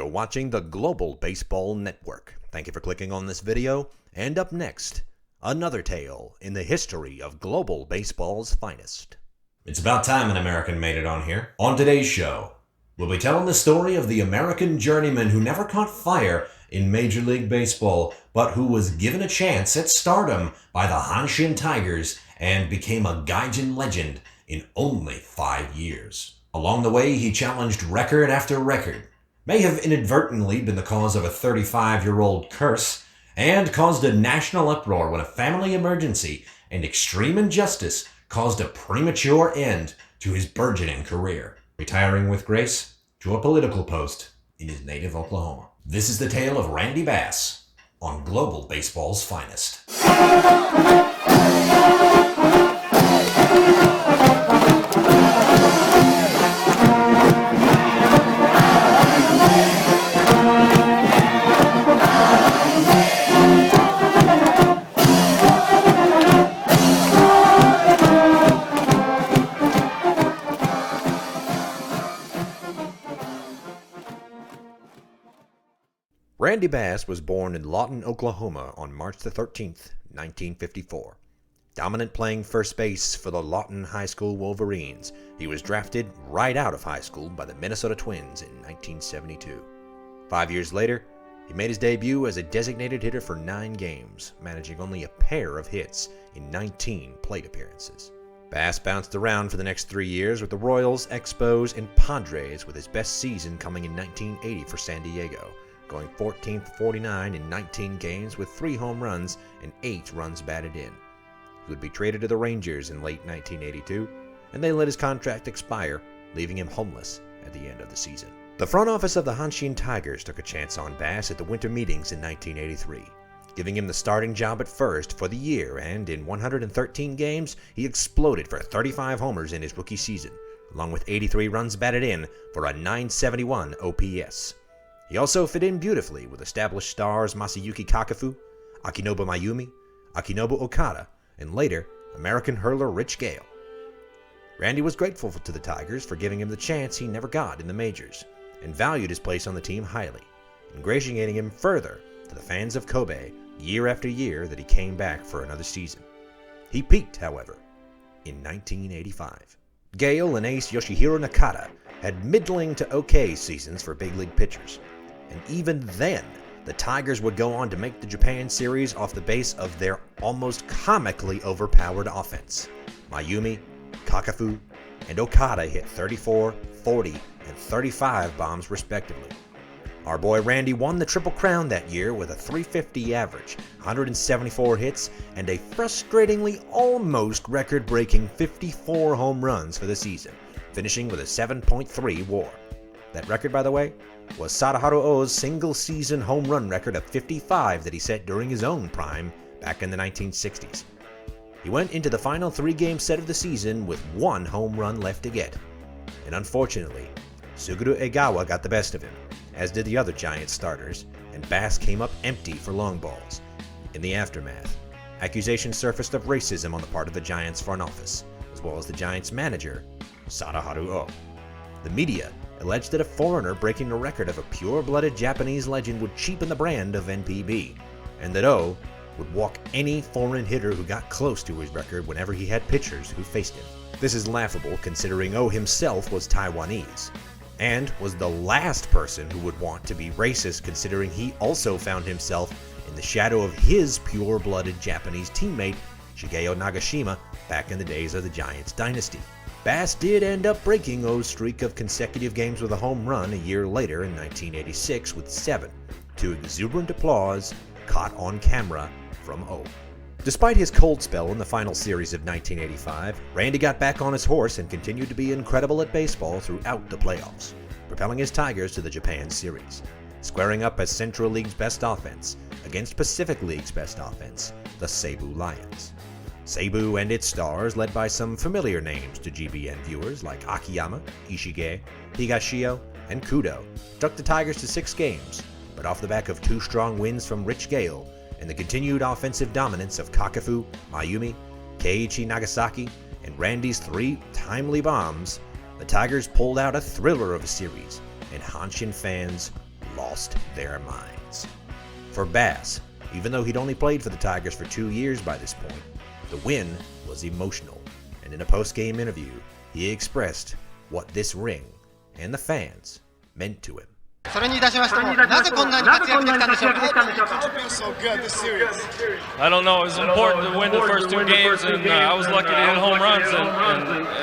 You're watching the Global Baseball Network. Thank you for clicking on this video. And up next, another tale in the history of global baseball's finest. It's about time an American made it on here. On today's show, we'll be telling the story of the American journeyman who never caught fire in Major League Baseball, but who was given a chance at stardom by the Hanshin Tigers and became a Gaijin legend in only 5 years. Along the way, he challenged record after record, may have inadvertently been the cause of a 35-year-old curse, and caused a national uproar when a family emergency and extreme injustice caused a premature end to his burgeoning career, retiring with grace to a political post in his native Oklahoma. This is the tale of Randy Bass on Global Baseball's Finest. Randy Bass was born in Lawton, Oklahoma on March the 13th, 1954. Dominant playing first base for the Lawton High School Wolverines, he was drafted right out of high school by the Minnesota Twins in 1972. 5 years later, he made his debut as a designated hitter for 9 games, managing only a pair of hits in 19 plate appearances. Bass bounced around for the next 3 years with the Royals, Expos, and Padres, with his best season coming in 1980 for San Diego, going 14 for 49 in 19 games with 3 home runs and 8 runs batted in. He would be traded to the Rangers in late 1982, and they let his contract expire, leaving him homeless at the end of the season. The front office of the Hanshin Tigers took a chance on Bass at the winter meetings in 1983, giving him the starting job at first for the year, and in 113 games, he exploded for 35 homers in his rookie season, along with 83 runs batted in for a .971 OPS. He also fit in beautifully with established stars Masayuki Kakafu, Akinobu Mayumi, Akinobu Okada, and later, American hurler Rich Gale. Randy was grateful to the Tigers for giving him the chance he never got in the majors, and valued his place on the team highly, ingratiating him further to the fans of Kobe year after year that he came back for another season. He peaked, however, in 1985. Gale and ace Yoshihiro Nakata had middling to okay seasons for big league pitchers. And even then, the Tigers would go on to make the Japan series off the base of their almost comically overpowered offense. Mayumi, Kakafu, and Okada hit 34, 40, and 35 bombs respectively. Our boy Randy won the Triple Crown that year with a .350 average, 174 hits, and a frustratingly almost record-breaking 54 home runs for the season, finishing with a 7.3 WAR. That record, by the way, was Sadaharu Oh's single-season home run record of 55 that he set during his own prime back in the 1960s. He went into the final 3-game set of the season with 1 home run left to get. And unfortunately, Suguru Egawa got the best of him, as did the other Giants starters, and Bass came up empty for long balls. In the aftermath, accusations surfaced of racism on the part of the Giants front office, as well as the Giants manager, Sadaharu Oh. The media alleged that a foreigner breaking the record of a pure-blooded Japanese legend would cheapen the brand of NPB, and that Oh would walk any foreign hitter who got close to his record whenever he had pitchers who faced him. This is laughable considering Oh himself was Taiwanese, and was the last person who would want to be racist considering he also found himself in the shadow of his pure-blooded Japanese teammate, Shigeo Nagashima, back in the days of the Giants dynasty. Bass did end up breaking Oh's streak of consecutive games with a home run a year later in 1986 with 7, to exuberant applause caught on camera from Oh. Despite his cold spell in the final series of 1985, Randy got back on his horse and continued to be incredible at baseball throughout the playoffs, propelling his Tigers to the Japan series, squaring up as Central League's best offense against Pacific League's best offense, the Seibu Lions. Seibu and its stars, led by some familiar names to GBN viewers like Akiyama, Ishige, Higashio, and Kudo, took the Tigers to 6 games, but off the back of 2 strong wins from Rich Gale and the continued offensive dominance of Kakafu, Mayumi, Keiichi Nagasaki, and Randy's 3 timely bombs, the Tigers pulled out a thriller of a series, and Hanshin fans lost their minds. For Bass, even though he'd only played for the Tigers for 2 years by this point, the win was emotional, and in a post-game interview, he expressed what this ring and the fans meant to him. それにいたしましても、なぜこんなに活躍できたんでしょうか。I don't know. It was important to win the first 2 games, and I was lucky to hit home runs,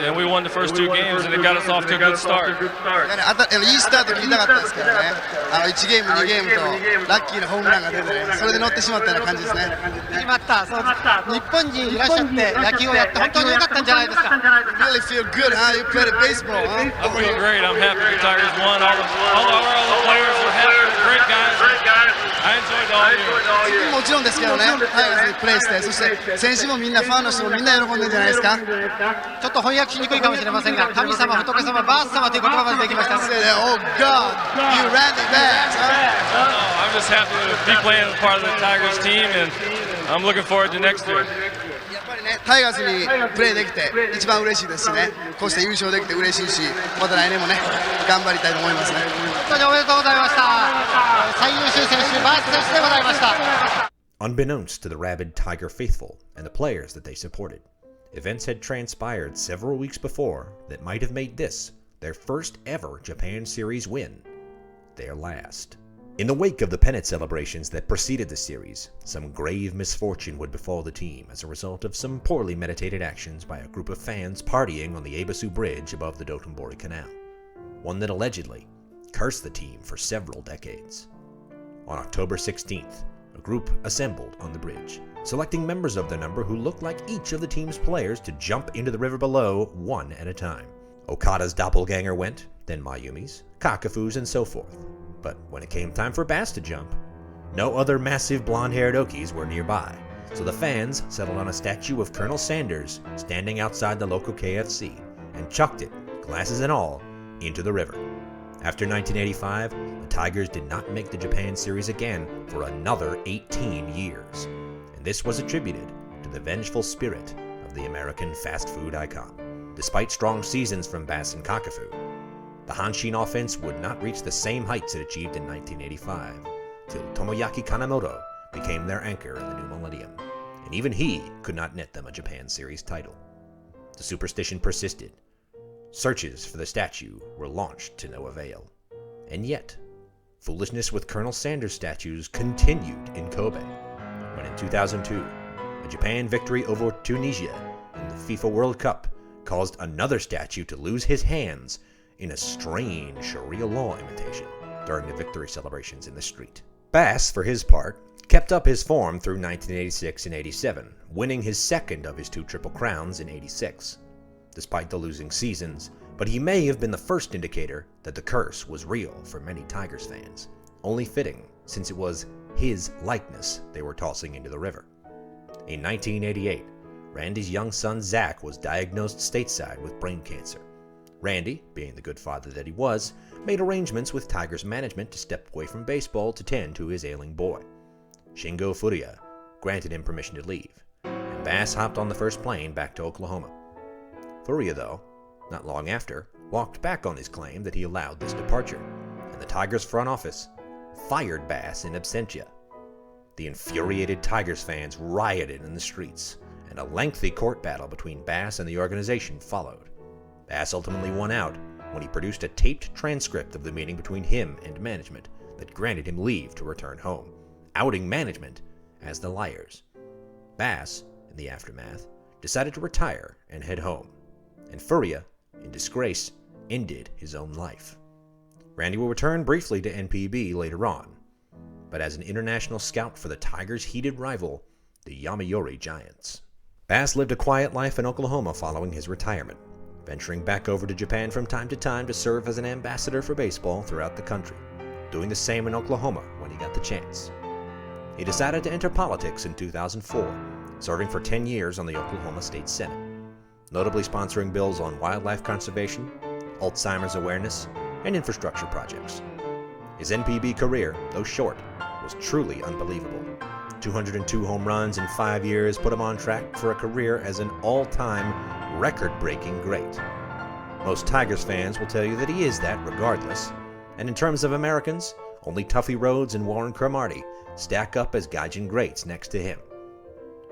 and we won the first 2 games, and it got us off to a good start. いいスタート切りたかったですけどね、1ゲーム、2ゲームとラッキーなホームランが出てね、それで乗ってしまったような感じですね。決まった、そうです。日本にいらっしゃって野球をやって本当に良かったんじゃないですか。Really feel good, huh? You played baseball, huh? I feel great. I'm happy the Tigers won. All the players were happy. Great guys. I enjoyed all year. もちろんですけどね、タイガースにプレーして、そして選手もみんな、ファンの人もみんな喜んでるんじゃないですか。ちょっと翻訳しにくいかもしれませんが、神様、仏様、バース様という言葉までできました。Oh God, you Randy Bass. I'm just happy to be playing as part of the Tigers team, and I'm looking forward to next year. やっぱりね、タイガースにプレーできて一番嬉しいですしね、こうして優勝できて嬉しいし、また来年もね、頑張りたいと思いますね。本当におめでとうございました。最優秀選手、バース選手でございました。Unbeknownst to the rabid Tiger faithful and the players that they supported, events had transpired several weeks before that might have made this their first ever Japan Series win, their last. In the wake of the pennant celebrations that preceded the series, some grave misfortune would befall the team as a result of some poorly meditated actions by a group of fans partying on the Ebisu Bridge above the Dotonbori Canal, one that allegedly cursed the team for several decades. On October 16th, a group assembled on the bridge, selecting members of their number who looked like each of the team's players to jump into the river below one at a time. Okada's doppelganger went, then Mayumi's, Kakafu's, and so forth. But when it came time for Bass to jump, no other massive blonde-haired Okies were nearby, so the fans settled on a statue of Colonel Sanders standing outside the local KFC and chucked it, glasses and all, into the river. After 1985, the Tigers did not make the Japan Series again for another 18 years, and this was attributed to the vengeful spirit of the American fast food icon. Despite strong seasons from Bass and Kakafu, the Hanshin offense would not reach the same heights it achieved in 1985, till Tomoyaki Kanemoto became their anchor in the new millennium, and even he could not net them a Japan Series title. The superstition persisted. Searches for the statue were launched to no avail. And yet, foolishness with Colonel Sanders statues continued in Kobe, when in 2002, a Japan victory over Tunisia in the FIFA World Cup caused another statue to lose his hands in a strange Sharia law imitation during the victory celebrations in the street. Bass, for his part, kept up his form through 1986 and 87, winning his second of his 2 Triple Crowns in 86, despite the losing seasons, but he may have been the first indicator that the curse was real for many Tigers fans, only fitting since it was his likeness they were tossing into the river. In 1988, Randy's young son Zach was diagnosed stateside with brain cancer. Randy, being the good father that he was, made arrangements with Tigers management to step away from baseball to tend to his ailing boy. Shingo Furuya granted him permission to leave, and Bass hopped on the first plane back to Oklahoma. Furuya, though, not long after, walked back on his claim that he allowed this departure, and the Tigers front office fired Bass in absentia. The infuriated Tigers fans rioted in the streets, and a lengthy court battle between Bass and the organization followed. Bass ultimately won out when he produced a taped transcript of the meeting between him and management that granted him leave to return home, outing management as the liars. Bass, in the aftermath, decided to retire and head home, and Furuya, in disgrace, ended his own life. Randy will return briefly to NPB later on, but as an international scout for the Tigers' heated rival, the Yomiuri Giants. Bass lived a quiet life in Oklahoma following his retirement, venturing back over to Japan from time to serve as an ambassador for baseball throughout the country, doing the same in Oklahoma when he got the chance. He decided to enter politics in 2004, serving for 10 years on the Oklahoma State Senate, notably sponsoring bills on wildlife conservation, Alzheimer's awareness, and infrastructure projects. His NPB career, though short, was truly unbelievable. 202 home runs in 5 years put him on track for a career as an all-time record-breaking great. Most Tigers fans will tell you that he is that regardless, and in terms of Americans, Only Tuffy Rhodes and Warren Cromartie stack up as Gaijin greats next to him.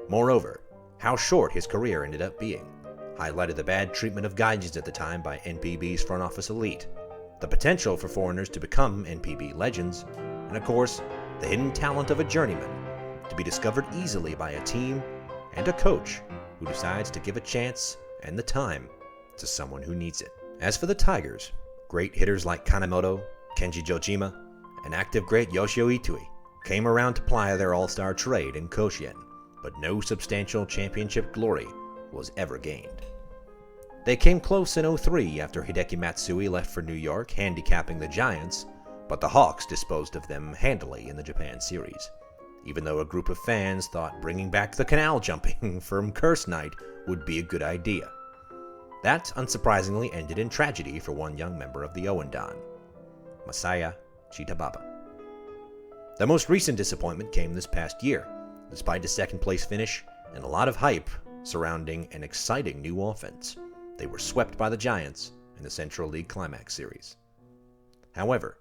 Moreover, how short his career ended up being highlighted the bad treatment of Gaijins at the time by NPB's front office elite, the potential for foreigners to become NPB legends, and of course, the hidden talent of a journeyman to be discovered easily by a team and a coach who decides to give a chance and the time to someone who needs it. As for the Tigers, great hitters like Kanemoto, Kenji Jojima, and active great Yoshio Itoi came around to ply their all-star trade in Koshien, but no substantial championship glory was ever gained. They came close in 03 after Hideki Matsui left for New York, handicapping the Giants, but the Hawks disposed of them handily in the Japan series, even though a group of fans thought bringing back the canal jumping from Curse Night would be a good idea. That, unsurprisingly, ended in tragedy for one young member of the Owendan, Masaya Chitababa. The most recent disappointment came this past year, despite a second-place finish and a lot of hype surrounding an exciting new offense. They were swept by the Giants in the Central League Climax Series. However,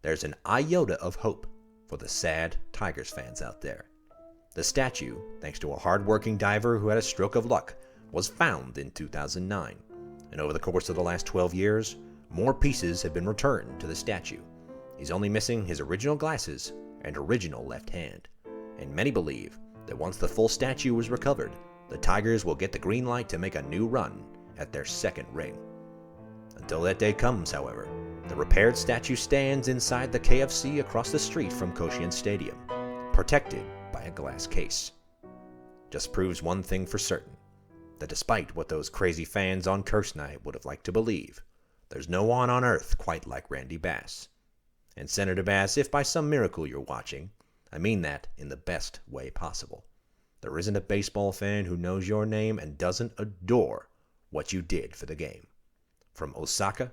there's an iota of hope for the sad Tigers fans out there. The statue, thanks to a hard-working diver who had a stroke of luck, was found in 2009, and over the course of the last 12 years, more pieces have been returned to the statue. He's only missing his original glasses and original left hand, and many believe that once the full statue is recovered, the Tigers will get the green light to make a new run at their second ring. Until that day comes, however, the repaired statue stands inside the KFC across the street from Koshien Stadium, protected by a glass case. Just proves one thing for certain, that despite what those crazy fans on Curse Night would have liked to believe, there's no one on earth quite like Randy Bass. And Senator Bass, if by some miracle you're watching, I mean that in the best way possible. There isn't a baseball fan who knows your name and doesn't adore what you did for the game. From Osaka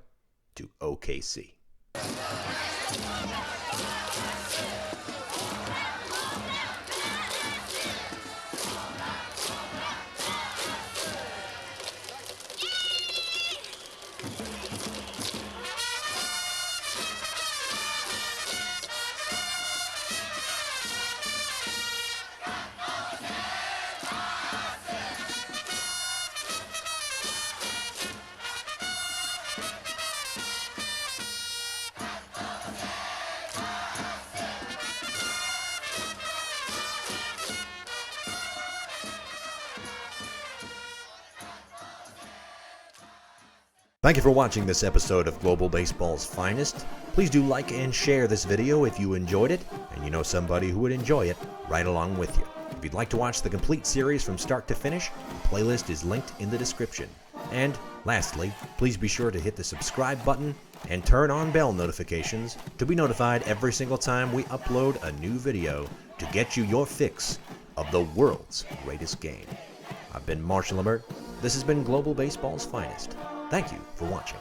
to OKC. Thank you for watching this episode of Global Baseball's Finest. Please do like and share this video if you enjoyed it, and you know somebody who would enjoy it right along with you. If you'd like to watch the complete series from start to finish, the playlist is linked in the description. And lastly, please be sure to hit the subscribe button and turn on bell notifications to be notified every single time we upload a new video to get you your fix of the world's greatest game. I've been Marshall Emmert. This has been Global Baseball's Finest. Thank you for watching.